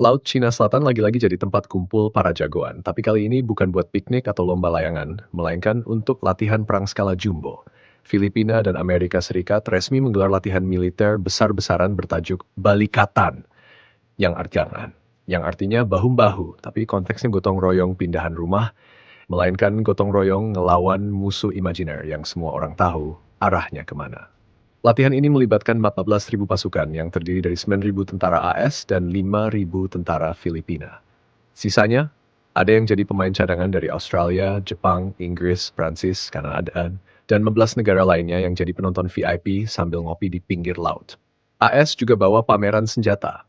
Laut Cina Selatan lagi-lagi jadi tempat kumpul para jagoan, tapi kali ini bukan buat piknik atau lomba layangan, melainkan untuk latihan perang skala jumbo. Filipina dan Amerika Serikat resmi menggelar latihan militer besar-besaran bertajuk Balikatan, yang artinya bahu-bahu, tapi konteksnya gotong royong pindahan rumah, melainkan gotong royong ngelawan musuh imajiner yang semua orang tahu arahnya kemana. Latihan ini melibatkan 14.000 pasukan yang terdiri dari 9.000 tentara AS dan 5.000 tentara Filipina. Sisanya, ada yang jadi pemain cadangan dari Australia, Jepang, Inggris, Prancis, Kanada, dan 15 negara lainnya yang jadi penonton VIP sambil ngopi di pinggir laut. AS juga bawa pameran senjata,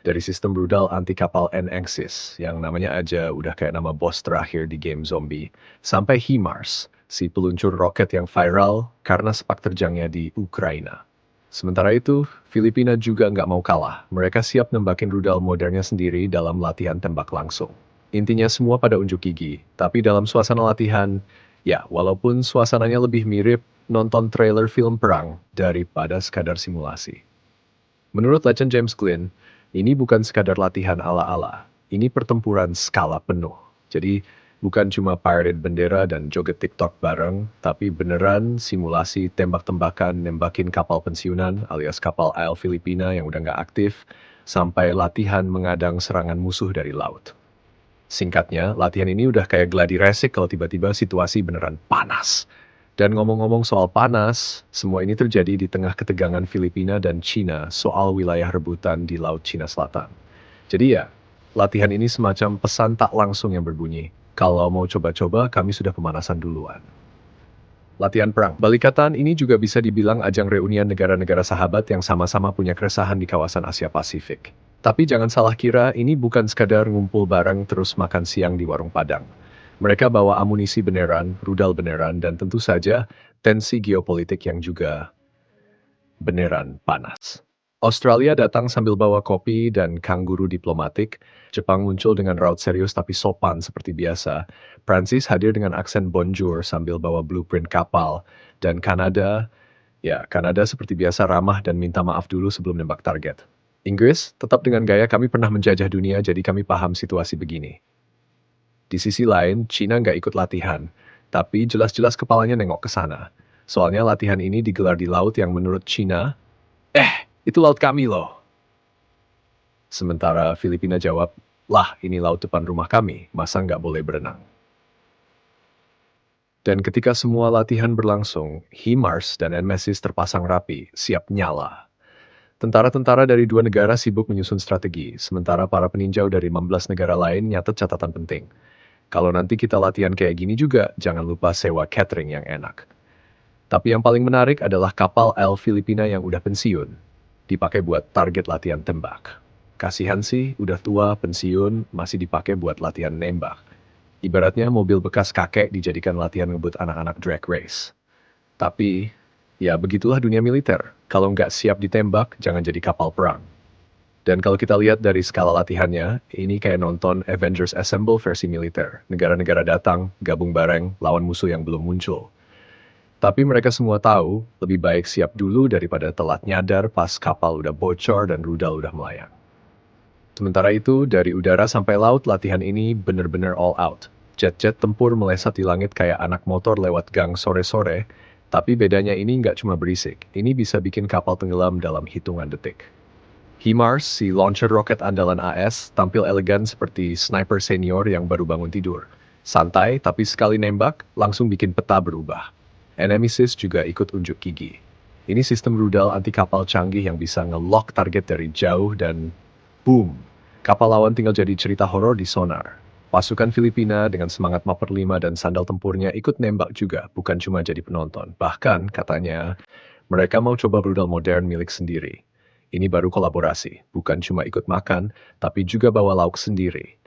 dari sistem rudal anti kapal NXIS yang namanya aja udah kayak nama bos terakhir di game zombie, sampai HIMARS, si peluncur roket yang viral karena sepak terjangnya di Ukraina. Sementara itu, Filipina juga nggak mau kalah. Mereka siap nembakin rudal modernnya sendiri dalam latihan tembak langsung. Intinya semua pada unjuk gigi, tapi dalam suasana latihan, ya walaupun suasananya lebih mirip nonton trailer film perang daripada sekadar simulasi. Menurut Legend James Glynn, ini bukan sekadar latihan ala-ala. Ini pertempuran skala penuh. Jadi, bukan cuma parade bendera dan joget TikTok bareng, tapi beneran simulasi tembak-tembakan nembakin kapal pensiunan alias kapal AL Filipina yang udah nggak aktif, sampai latihan mengadang serangan musuh dari laut. Singkatnya, latihan ini udah kayak gladi resik kalau tiba-tiba situasi beneran panas. Dan ngomong-ngomong soal panas, semua ini terjadi di tengah ketegangan Filipina dan Cina soal wilayah rebutan di Laut Cina Selatan. Jadi ya, latihan ini semacam pesan tak langsung yang berbunyi. Kalau mau coba-coba, kami sudah pemanasan duluan. Latihan perang. Balikatan ini juga bisa dibilang ajang reunian negara-negara sahabat yang sama-sama punya keresahan di kawasan Asia Pasifik. Tapi jangan salah kira, ini bukan sekadar ngumpul bareng terus makan siang di warung Padang. Mereka bawa amunisi beneran, rudal beneran, dan tentu saja tensi geopolitik yang juga beneran panas. Australia datang sambil bawa kopi dan kangguru diplomatik, Jepang muncul dengan raut serius tapi sopan seperti biasa, Prancis hadir dengan aksen bonjour sambil bawa blueprint kapal, dan Kanada seperti biasa ramah dan minta maaf dulu sebelum nembak target. Inggris tetap dengan gaya kami pernah menjajah dunia jadi kami paham situasi begini. Di sisi lain, Cina nggak ikut latihan, tapi jelas-jelas kepalanya nengok ke sana. Soalnya latihan ini digelar di laut yang menurut Cina, itu laut kami loh. Sementara Filipina jawab, lah ini laut depan rumah kami, masa nggak boleh berenang. Dan ketika semua latihan berlangsung, HIMARS dan NMESIS terpasang rapi, siap nyala. Tentara-tentara dari dua negara sibuk menyusun strategi, sementara para peninjau dari 15 negara lain nyatet catatan penting. Kalau nanti kita latihan kayak gini juga, jangan lupa sewa catering yang enak. Tapi yang paling menarik adalah kapal L Filipina yang udah pensiun, dipakai buat target latihan tembak. Kasihan sih, udah tua, pensiun, masih dipakai buat latihan nembak. Ibaratnya mobil bekas kakek dijadikan latihan ngebut anak-anak drag race. Tapi, ya begitulah dunia militer. Kalau nggak siap ditembak, jangan jadi kapal perang. Dan kalau kita lihat dari skala latihannya, ini kayak nonton Avengers Assemble versi militer. Negara-negara datang, gabung bareng, lawan musuh yang belum muncul. Tapi mereka semua tahu, lebih baik siap dulu daripada telat nyadar pas kapal udah bocor dan rudal udah melayang. Sementara itu, dari udara sampai laut, latihan ini bener-bener all out. Jet-jet tempur melesat di langit kayak anak motor lewat gang sore-sore, tapi bedanya ini nggak cuma berisik, ini bisa bikin kapal tenggelam dalam hitungan detik. HIMARS, si launcher roket andalan AS, tampil elegan seperti sniper senior yang baru bangun tidur. Santai, tapi sekali nembak, langsung bikin peta berubah. NMESIS juga ikut unjuk gigi. Ini sistem rudal anti kapal canggih yang bisa nge-lock target dari jauh dan boom! Kapal lawan tinggal jadi cerita horor di sonar. Pasukan Filipina dengan semangat Mapper 5 dan sandal tempurnya ikut nembak juga, bukan cuma jadi penonton. Bahkan, katanya, mereka mau coba rudal modern milik sendiri. Ini baru kolaborasi, bukan cuma ikut makan, tapi juga bawa lauk sendiri.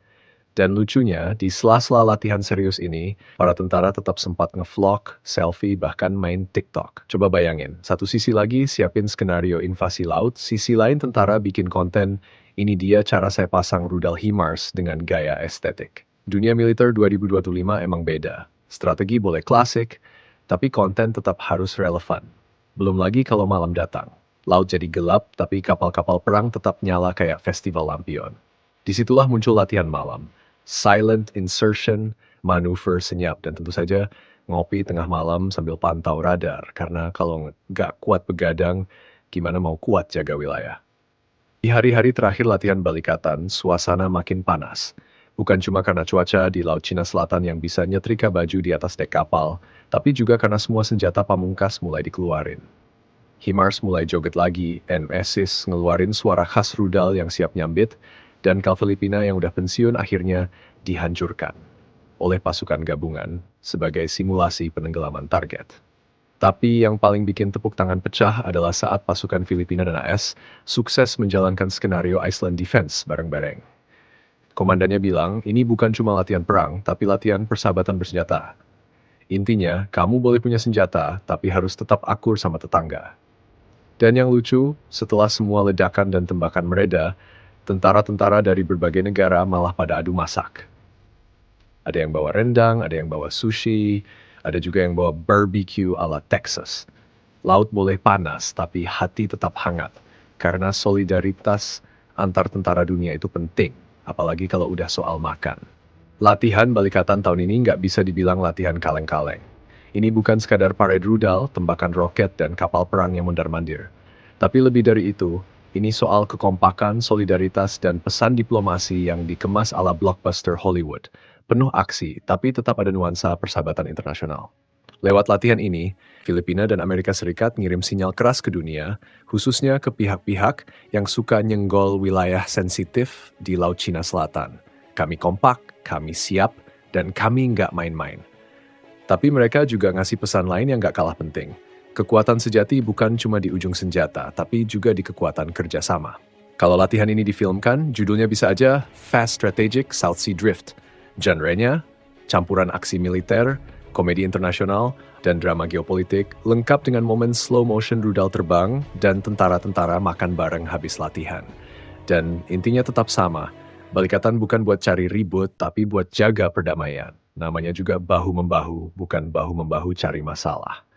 Dan lucunya, di sela-sela latihan serius ini, para tentara tetap sempat ngevlog, selfie, bahkan main TikTok. Coba bayangin, satu sisi lagi siapin skenario invasi laut, sisi lain tentara bikin konten, ini dia cara saya pasang rudal HIMARS dengan gaya estetik. Dunia militer 2025 emang beda. Strategi boleh klasik, tapi konten tetap harus relevan. Belum lagi kalau malam datang. Laut jadi gelap, tapi kapal-kapal perang tetap nyala kayak festival lampion. Disitulah muncul latihan malam, silent insertion, manuver senyap, dan tentu saja ngopi tengah malam sambil pantau radar. Karena kalau nggak kuat begadang, gimana mau kuat jaga wilayah? Di hari-hari terakhir latihan balikatan, suasana makin panas. Bukan cuma karena cuaca di Laut Cina Selatan yang bisa nyetrika baju di atas dek kapal, tapi juga karena semua senjata pamungkas mulai dikeluarin. HIMARS mulai joget lagi, NSIS ngeluarin suara khas rudal yang siap nyambit, dan kal Filipina yang udah pensiun akhirnya dihancurkan oleh pasukan gabungan sebagai simulasi penenggelaman target. Tapi yang paling bikin tepuk tangan pecah adalah saat pasukan Filipina dan AS sukses menjalankan skenario Iceland Defense bareng-bareng. Komandannya bilang, ini bukan cuma latihan perang, tapi latihan persahabatan bersenjata. Intinya, kamu boleh punya senjata, tapi harus tetap akur sama tetangga. Dan yang lucu, setelah semua ledakan dan tembakan mereda, tentara-tentara dari berbagai negara malah pada adu masak. Ada yang bawa rendang, ada yang bawa sushi, ada juga yang bawa barbecue ala Texas. Laut boleh panas, tapi hati tetap hangat. Karena solidaritas antar tentara dunia itu penting, apalagi kalau udah soal makan. Latihan balikatan tahun ini nggak bisa dibilang latihan kaleng-kaleng. Ini bukan sekadar parade rudal, tembakan roket, dan kapal perang yang mondar-mandir. Tapi lebih dari itu, ini soal kekompakan, solidaritas, dan pesan diplomasi yang dikemas ala blockbuster Hollywood. Penuh aksi, tapi tetap ada nuansa persahabatan internasional. Lewat latihan ini, Filipina dan Amerika Serikat ngirim sinyal keras ke dunia, khususnya ke pihak-pihak yang suka nyenggol wilayah sensitif di Laut Cina Selatan. Kami kompak, kami siap, dan kami nggak main-main. Tapi mereka juga ngasih pesan lain yang nggak kalah penting. Kekuatan sejati bukan cuma di ujung senjata, tapi juga di kekuatan kerjasama. Kalau latihan ini difilmkan, judulnya bisa aja Fast Strategic South Sea Drift. Genre-nya, campuran aksi militer, komedi internasional, dan drama geopolitik, lengkap dengan momen slow motion rudal terbang dan tentara-tentara makan bareng habis latihan. Dan intinya tetap sama, balikatan bukan buat cari ribut, tapi buat jaga perdamaian. Namanya juga bahu-membahu, bukan bahu-membahu cari masalah.